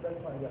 That's fine, yeah.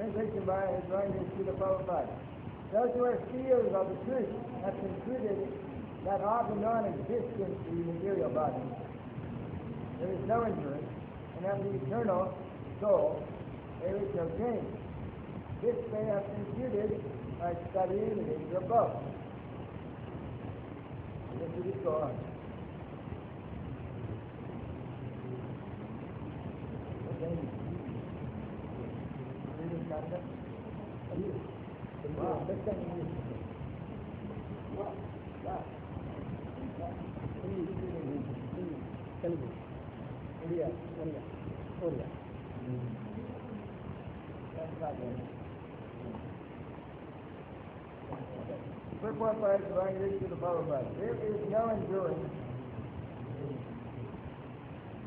Translation by His Holiness Srila Prabhupada. Those who are seers of the truth have concluded that often non-existence in the material body. There is no endurance, and of the eternal soul there is no change. This they have concluded by studying the nature of both. This is go on. Quick one by divine reach to the Prabhupada. There is no endurance.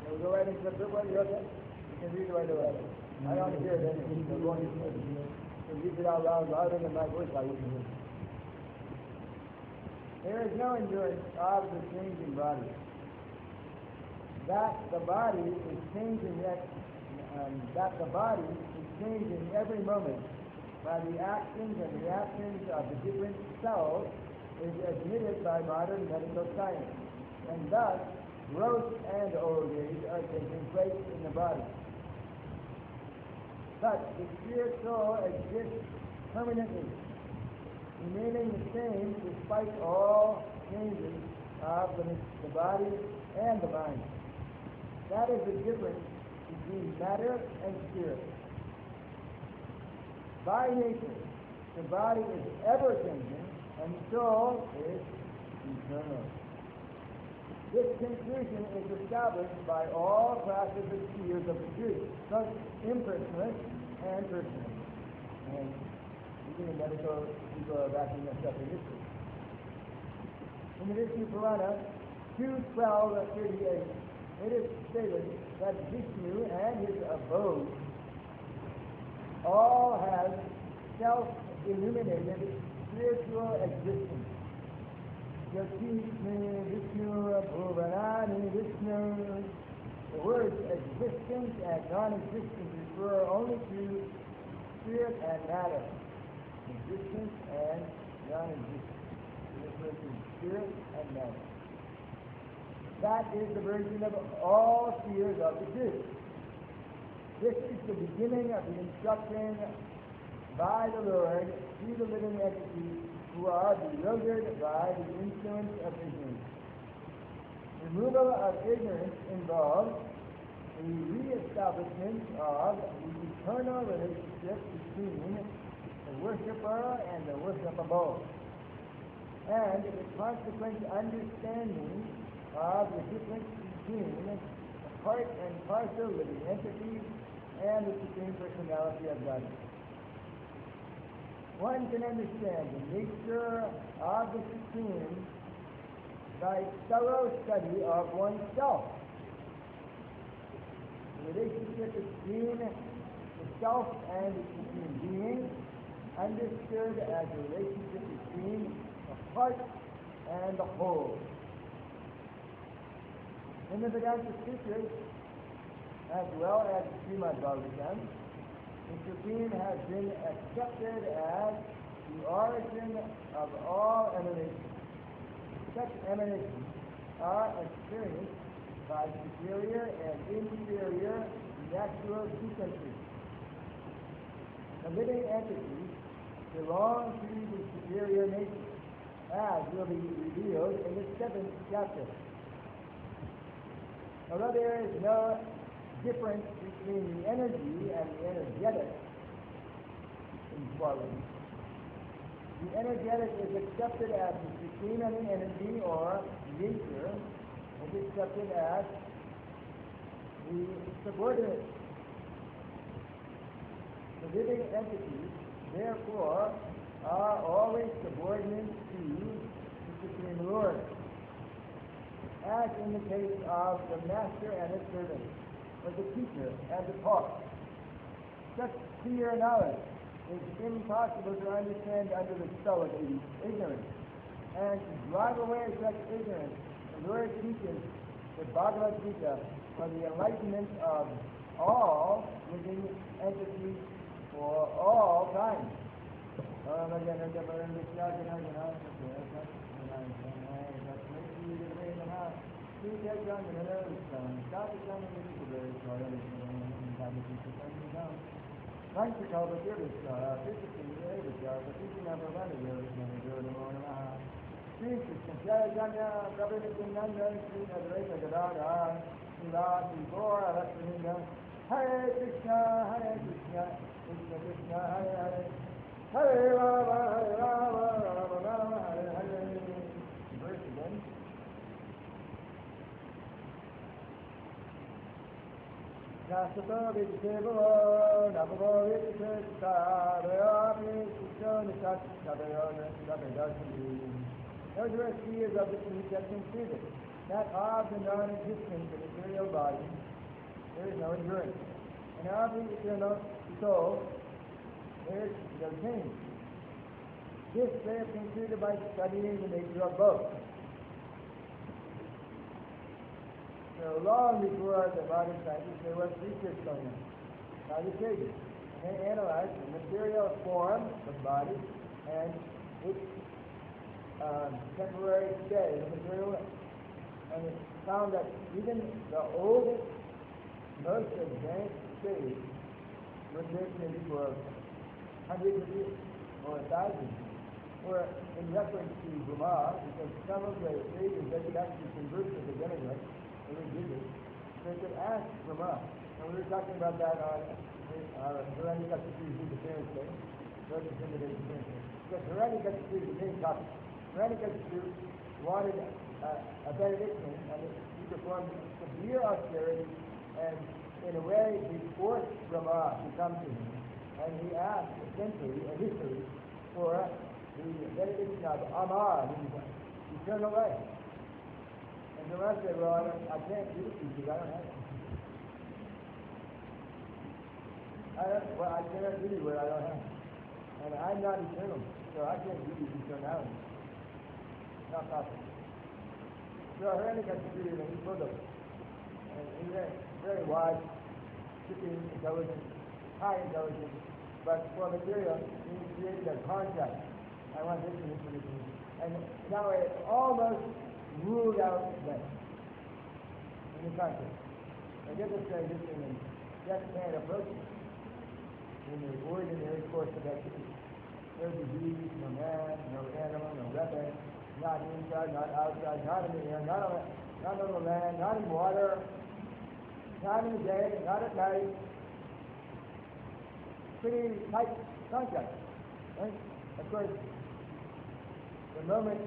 We'll go right into the quick one. You okay? You can read right away. I don't hear it anyway. So go on. use it out loud louder than my voice, I wouldn't hear it. There is no endurance of the changing body. That the body is changing every moment by the actions and reactions of the different cells is admitted by modern medical science. And thus, growth and old age are taking place in the body. But the spirit soul exists permanently, remaining the same despite all changes of the body and the mind. That is the difference between matter and spirit. By nature, the body is ever changing and the soul is eternal. This conclusion is established by all classes of seers of the truth, both impersonalists and personalists. And even the medical people are backing us up in history. In the Vishnu Purana 2:12-38, it is stated that Vishnu and his abode all have self-illuminated spiritual existence. Vishnu Bhuvanani Vishnu. The words existence and non-existence refer only to spirit and matter. Existence and non-existence refer to spirit and matter. That is the version of all seers of the truth. This is the beginning of the instruction by the Lord to the living entities who are bewildered by the influence of ignorance. Removal of ignorance involves the re-establishment of the eternal relationship between the worshipper and the worshipable, and the consequent understanding of the difference between the part and parcel living entities and the Supreme Personality of God. One can understand the nature of the Supreme by thorough study of oneself. The relationship between the self and the Supreme Being, understood as a relationship between the part and the whole. In the Vedanta Sutras, as well as the Srimad Bhagavatam, the Supreme has been accepted as the origin of all emanations. Such emanations are experienced by superior and inferior natural sequences. The living entities belong to the superior nature, as will be revealed in the 7th chapter. Although there is no difference between the energy and the energetic in quality, the energetic is accepted as the supreme energy or nature, is accepted as the subordinate. The living entities, therefore, are always subordinate to the Supreme Lord, as in the case of the master and his servant, or the teacher and the taught. Such clear knowledge is impossible to understand under the spell of ignorance. And to drive away such ignorance, the Lord teaches the Bagavad Geetha for the enlightenment of all living entities for all time. Hare Krishna, Krishna Krishna, Hare Hare, Hare Rama, Rama Rama, Hare Hare. Verse again. Nasato Viddevo, Namo Viddhita, Rayami, Krishna Nisatadayo, Nasadayasati. Those are seers of the truth that conceded that of the non-existence of the material body, there is no endurance. And of the eternal soul, is obtained. This they have concluded by studying the nature of both. So long before the modern scientists, there was research going on by the sages. And they analyzed the material form of the body and its temporary stay in the material world. And it found that even the oldest, most advanced stage was lived maybe for hundreds of years or thousands. Or in reference to Brahma, because some of the sages they could actually converse with the demigod, they would do this. They could ask Brahma. And we were talking about that on Hiranyakashipu's disappearance day. Those intimidating appearance. Because Hiranyakashipu is the main topic. Hiranyakashipu wanted a benediction, and he performed severe austerity, and in a way he forced Brahma to come to him. And he asked, essentially, initially, for the benediction of Amar, eternal life. And Brahma said, well, I can't give it to you because I don't have it. I cannot give you what I don't have. And I'm not eternal, so I can't give you eternality. Not possible. So Hiranyakashipu, and he put up. And he's very wise, shipping, intelligent, high intelligence, but for material, he created a contract. I want this and this and this. And now it almost ruled out death in the contract. And get this transition, and death can't approach it in the ordinary course of activity. No disease, no man, no animal, no weapon, not inside, not outside, not in the air, not on the land, not in water, not in the day, not at night. Pretty tight contract, right? Of course, the moment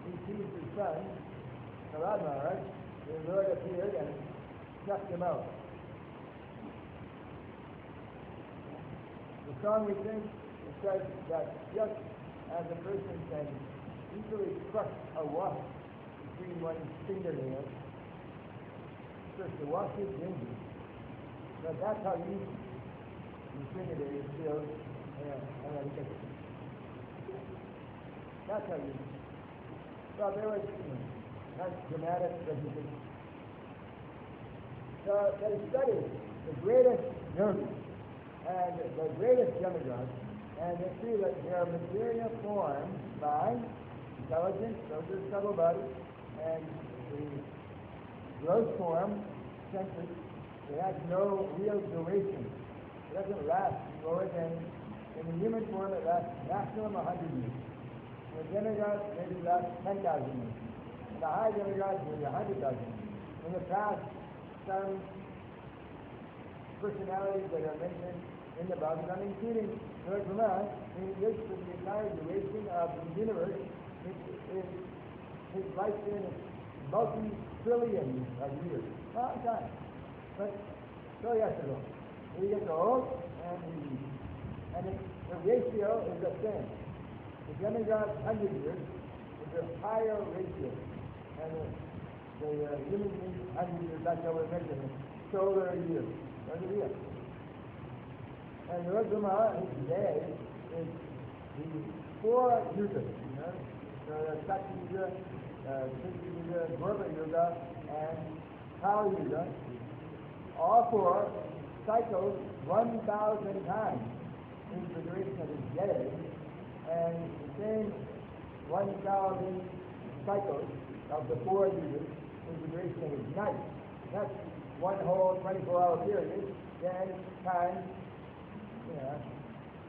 he sees his son, Saradmar, the Lord appeared and snuffed him out. The song we sing says that just as a person can easily crush a wasp between one's fingernails, first the wasp is dangerous, but that's how easy the fingernails feel. That's how easy. Well, there was nice dramatic presentation. So they studied the greatest yogi and the greatest demigod, and they see that they are material formed by intelligence, those are subtle bodies, and the gross form, senses, it has no real duration. It doesn't last more than, in the human form, it lasts maximum 100 years. The demigod maybe lasts 10,000 years. And the high demigod maybe 100,000 years. In the past, some personalities that are mentioned in the Bagavad, including Lord Brahma, he lives for the entire duration of the universe. His lifespan is multi-trillions of years. Long time. But so yes, he gets old and he leaves. And the ratio is the same. The demigod's 100 years is a higher ratio. And the human being's 100 years, that's how we're measuring solar years. That's the deal. And Lord Brahma, his day is the 4 yugas, So the Sakti Yuga, Krishna Yuga, Gurva Yuga, and Kali Yuga, all 4 cycles 1,000 times in the duration of his day, and the same 1,000 cycles of the 4 yugas in the duration of his night. That's one whole 24-hour period, then times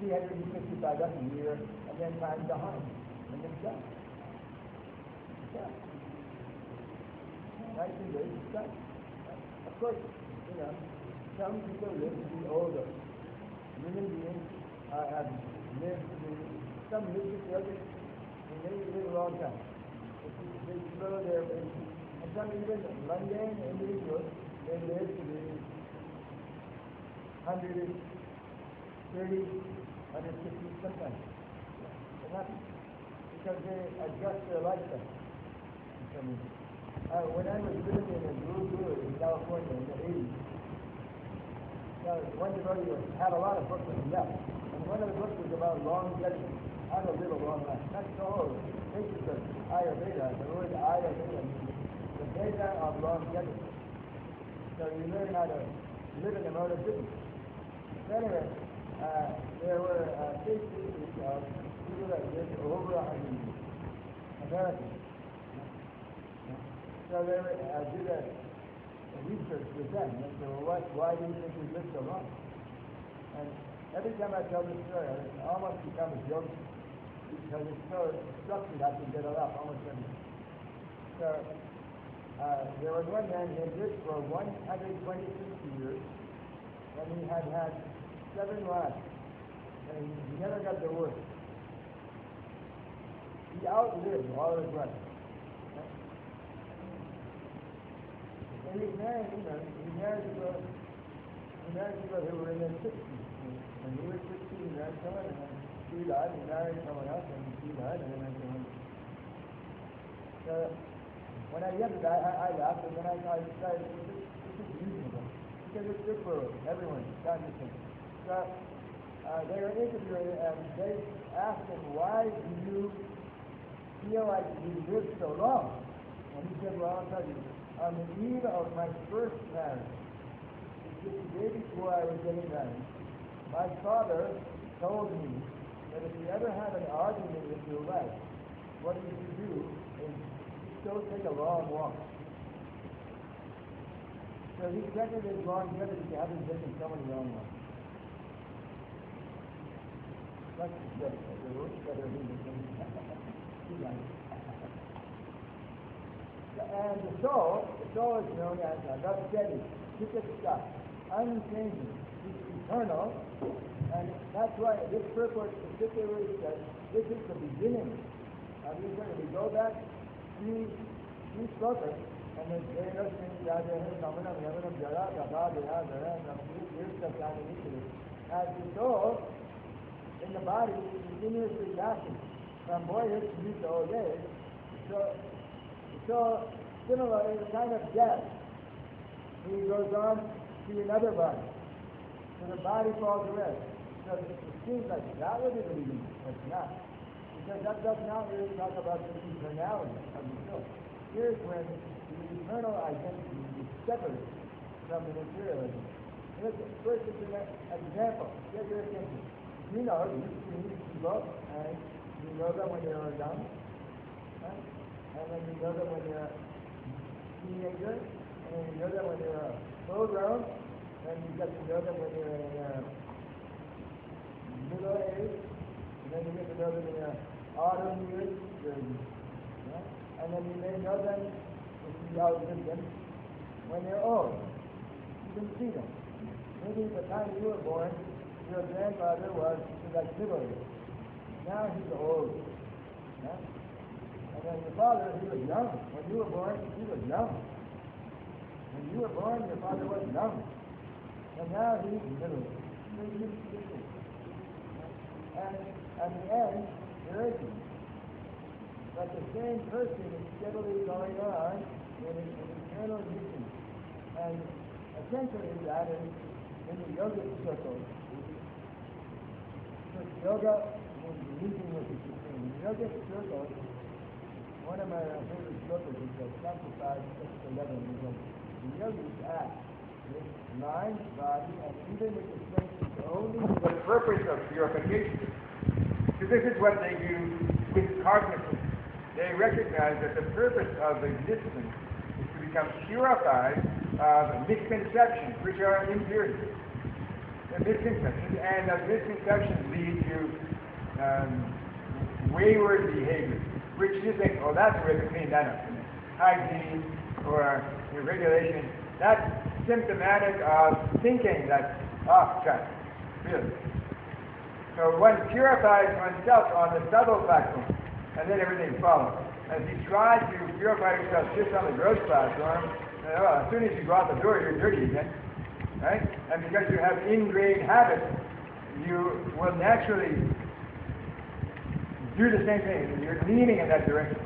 365 a year, and then times 100, and then done. Nice and good, it's done. Of course, some people live to be older. Human beings have lived to be, some live to be older, and they live a long time. They slow their pace. And some even mundane individuals, they live to be 130, 150 sometimes. It happens. Because they adjust their lifestyle. When I was living in a guru in California in the 80s, one devotee had a lot of books and left. And one of the books was about longevity, how to live a long life. That's the whole basis of Ayurveda. The word Ayurveda means the Veda of longevity. So you learn how to live in the mode of business. So anyway, there were cases of people that lived over 100 years, Americans. So they did a research with them. And so, why do you think we live so long? And every time I tell this story, it almost becomes a joke because it's so structured I can get it up almost every time. So, there was one man who lived for 126 years, and he had 7 wives, and he never got divorced. He outlived all his wives. And he married people who were in their 60s. When he was 60, he married someone, and then she died, he married someone else, and she died, and then married someone else. So, when I heard that, I laughed, and then I decided, this is reasonable. Because it's good for everyone, not just him. So, they were interviewing, and they asked him, why do you feel like you lived so long? And he said, well, I'll tell you. On the eve of my first marriage, just the day before I was getting married, my father told me that if you ever have an argument with your wife, what you should do is go take a long walk. So he connected his longevity to having taken so many long walks. That's the joke. The worst better than the thing. And the soul is known as the steady, Text16, unchanging, it's eternal, and that's why this purport particularly says this is the beginning. We're going to go back 3 slokas, and then as the soul in the body is continuously passing from boyhood to youth to old age, so similarly, the kind of death, he goes on to another body. So the body falls away. So it seems like that would be the beginning, but it's not. Because that does not really talk about the eternality of the soul. Here's when the eternal identity is separate from the materialism. Listen, first it's an example. Get your attention. You know, you see people, and you know them when they're young, right? And then you know them when you're a teenager, and then you know them when you're full grown, and you get to know them when you're in middle age, and then you get to know them in your autumn years, and then you may know them, if you outlive them, when they're old. You can see them. Maybe the time you were born, your grandfather was like middle age. Now he's old. Yeah? And then your father, he was young. When you were born, he was young. When you were born, your father was young. And now he's middle. And at the end, you're 80. But the same person is steadily going on in eternal mission. And essentially that is in the yogic circle. Yoga means meeting with the Supreme. In the yogic circle, one of my favorite slokas is that sanctified Text11 is that the yogis act with mind, body, and even with the senses only for the purpose of purification. So this is what they do with cognizance. They recognize that the purpose of existence is to become purified of misconceptions, which are impurities. The misconceptions, and those misconceptions lead to wayward behavior, which you think, oh, that's where to clean that up. Hygiene or regulation, that's symptomatic of thinking that's off track, really. So one purifies oneself on the subtle platform, and then everything follows. As you try to purify yourself just on the gross platform, as soon as you go out the door, you're dirty again, right? And because you have ingrained habits, you will naturally do the same thing. You're leaning in that direction.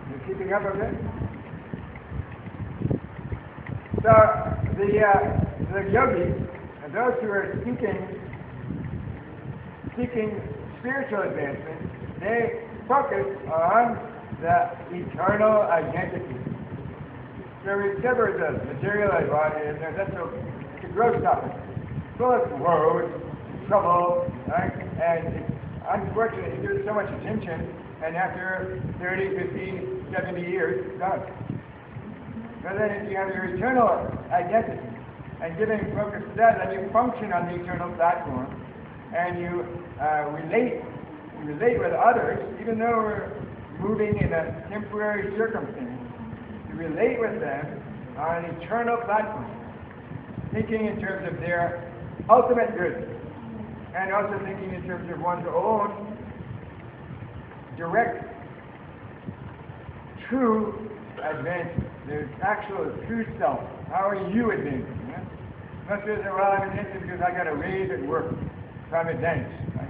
You keeping up okay? So the yogis, and those who are seeking spiritual advancement, they focus on the eternal identity. So we sever the materialized body, and that's a gross topic. Full of woes, trouble, right? And it's unfortunate, it gets so much attention, and after 30, 50, 70 years, it's gone. But then if you have your eternal identity, and giving focus to that, then you function on the eternal platform, and you relate with others, even though we're moving in a temporary circumstance. You relate with them on an eternal platform, thinking in terms of their ultimate good, and also thinking in terms of one's own direct, true advancement. There's actual true self. How are you advancing? Yeah? Most people say, well, I'm advancing because I got a raise at work, so I'm advanced. Right?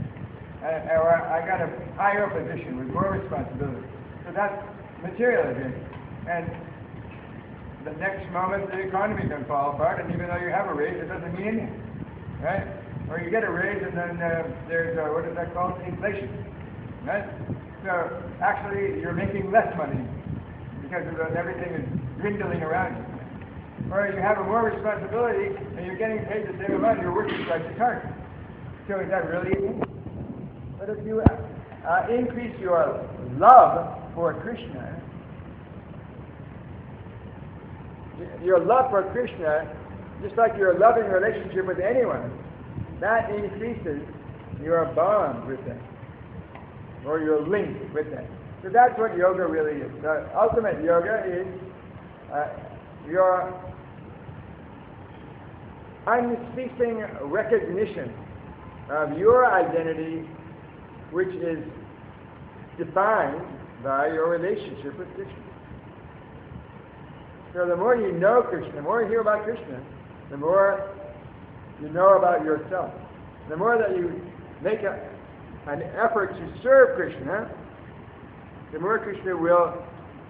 Or I got a higher position with more responsibility. So that's material advancement. And the next moment the economy can fall apart, and even though you have a raise, it doesn't mean anything. Right? Or you get a raise and then there's, what is that called? Inflation. Right? So actually you're making less money because of everything is dwindling around you. Or you have a more responsibility and you're getting paid the same amount, you're working twice as hard. So is that really it? But if you increase your love for Krishna, just like your loving relationship with anyone, that increases your bond with them, or your link with them. So that's what yoga really is. The ultimate yoga is your unceasing recognition of your identity, which is defined by your relationship with Krishna. So the more you know Krishna, the more you hear about Krishna, the more you know about yourself. The more that you make an effort to serve Krishna, the more Krishna will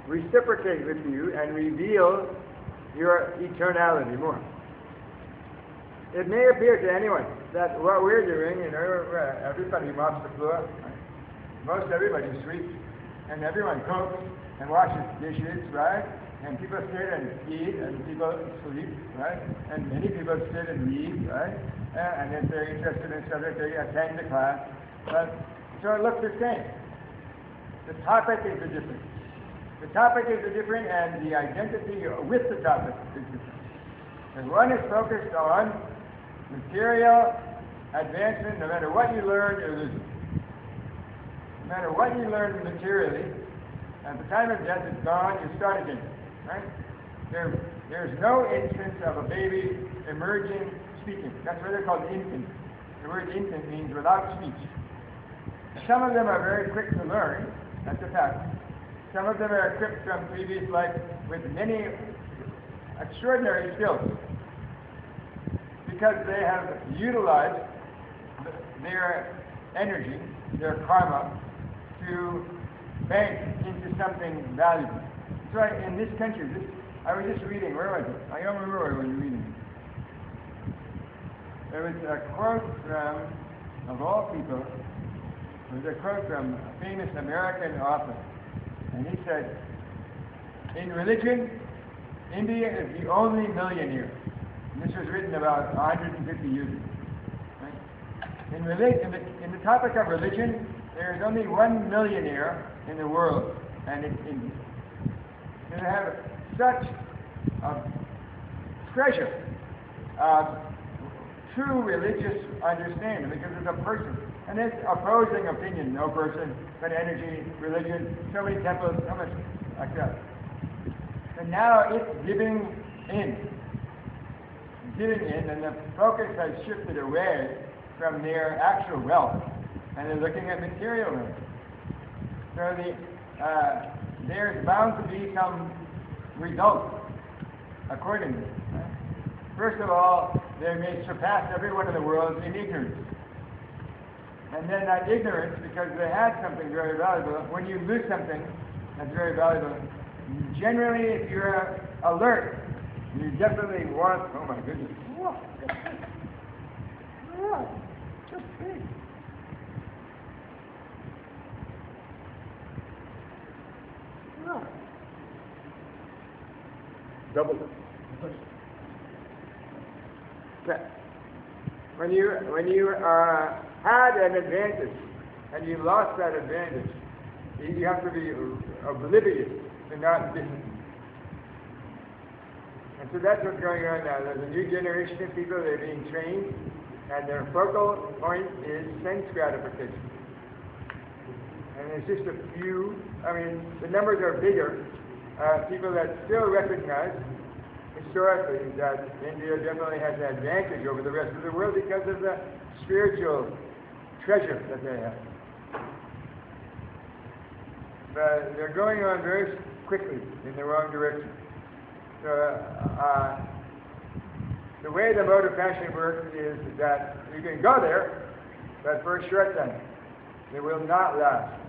reciprocate with you and reveal your eternality more. It may appear to anyone that what we're doing, everybody mops the floor, most everybody sweeps, and everyone cooks and washes dishes, right? And people sit and eat, and people sleep, right? And many people sit and read, right? And if they're interested in subject, they attend the class. So it looks the same. The topic is the different. The topic is the different, and the identity with the topic is different. And one is focused on material advancement, no matter what you learn, you lose it. No matter what you learn materially, at the time of death is gone, you start again. Right? There's no instance of a baby emerging speaking. That's why they're called infants. The word infant means without speech. Some of them are very quick to learn, that's a fact. Some of them are equipped from previous life with many extraordinary skills because they have utilized their energy, their karma, to bank into something valuable. That's right, in this country, I was just reading, where was it? I don't remember where I was reading. There was a quote from, of all people, there was a quote from a famous American author, and he said, in religion, India is the only millionaire. And this was written about 150 years ago. Right? In the topic of religion, there is only one millionaire in the world, and it's India. And they have such a treasure of true religious understanding because it's a person. And it's opposing opinion, no person, but energy, religion, so many temples, so much like that. And now it's giving in, and the focus has shifted away from their actual wealth, and they're looking at material wealth. So there's bound to be some results accordingly. Right? First of all, they may surpass everyone in the world in ignorance. And then that ignorance, because they had something very valuable, when you lose something that's very valuable, generally if you're alert, You definitely want, oh my goodness. Whoa. Yeah, just big. Yeah. Double it. Yeah. When you had an advantage and you lost that advantage, you have to be oblivious to not listen. And so that's what's going on now. There's a new generation of people that are being trained, and their focal point is sense gratification. And there's just a few, I mean, the numbers are bigger, people that still recognize historically that India definitely has an advantage over the rest of the world because of the spiritual treasure that they have. But they're going on very quickly in the wrong direction. So the way the mode of passion works is that you can go there, but for a short time. It will not last.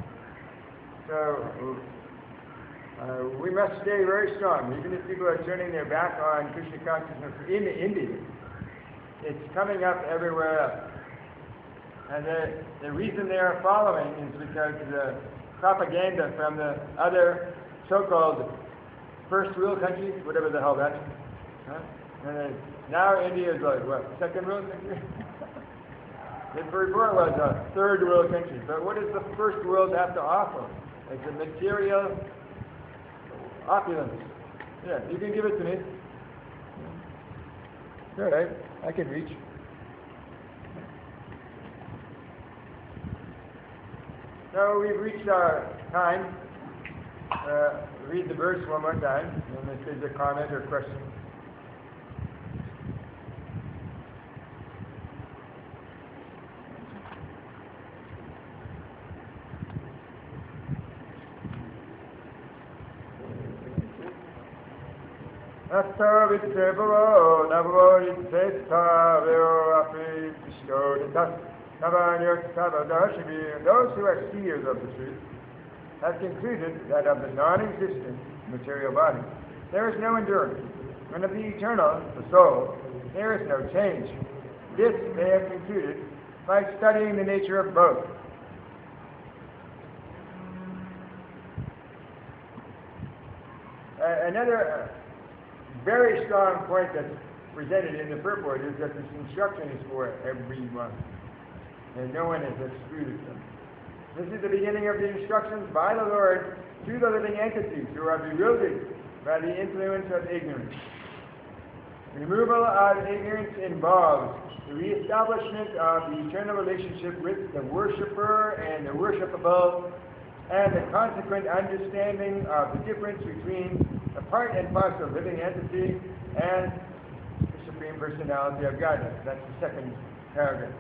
So we must stay very strong. Even if people are turning their back on Krishna consciousness in India, it's coming up everywhere else. And the reason they are following is because the propaganda from the other so-called first world countries, whatever the hell that is. Huh? And now India is like, what, second world country? Before it was a third world country. But what does the first world have to offer? It's a material opulence. Yeah, you can give it to me. All right, I can reach. So we've reached our time. Read the verse one more time, and if there's a comment or question. Asta vittebhavo navo ittesthavyo api pishkoditas navanyotavadashivi. Those who are seers of the truth have concluded that of the non-existent material body there is no endurance, and of the eternal, the soul, there is no change. This they have concluded by studying the nature of both. Another very strong point that's presented in the purport is that this instruction is for everyone, and no one is excluded from it. This is the beginning of the instructions by the Lord to the living entities who are bewildered by the influence of ignorance. Removal of ignorance involves the reestablishment of the eternal relationship with the worshipper and the worshipable, and the consequent understanding of the difference between the part and parcel living entity and the Supreme Personality of Godhead. That's the second paragraph.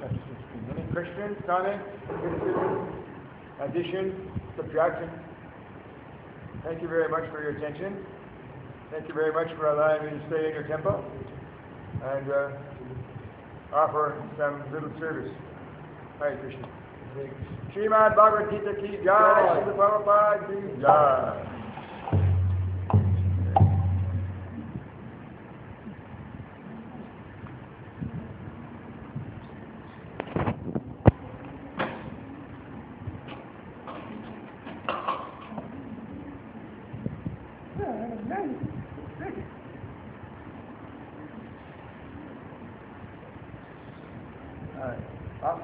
Chapter 16. Any questions, comments, criticism, addition, subtraction? Thank you very much for your attention. Thank you very much for allowing me to stay in your temple and offer some little service. Hare Krishna. Srimad Bhagavad Gita ki jai, Srila Prabhupada ki jai. Off,